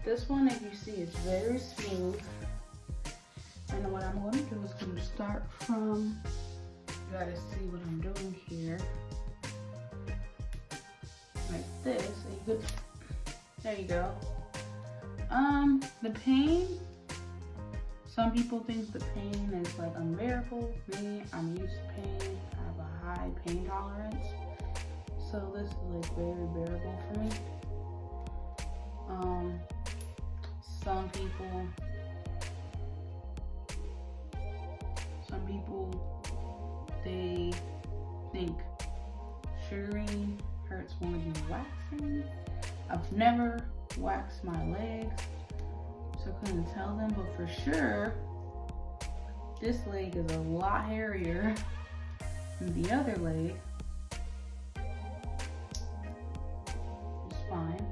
This one, if you see, it's very smooth. And what I'm going to do is going to start from, you gotta see what I'm doing here. Like this, and you could, there you go. The pain, some people think the pain is like unbearable. Me, I'm used to pain. I have a high pain tolerance. So this is like very bearable for me. Some people, they think sugaring hurts more than waxing. I've never waxed my legs, so I couldn't tell them, but for sure, this leg is a lot hairier than the other leg. It's fine.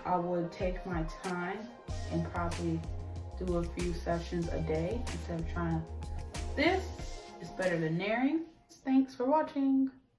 I would take my time and probably do a few sessions a day instead of trying to. This is better than naring. Thanks for watching.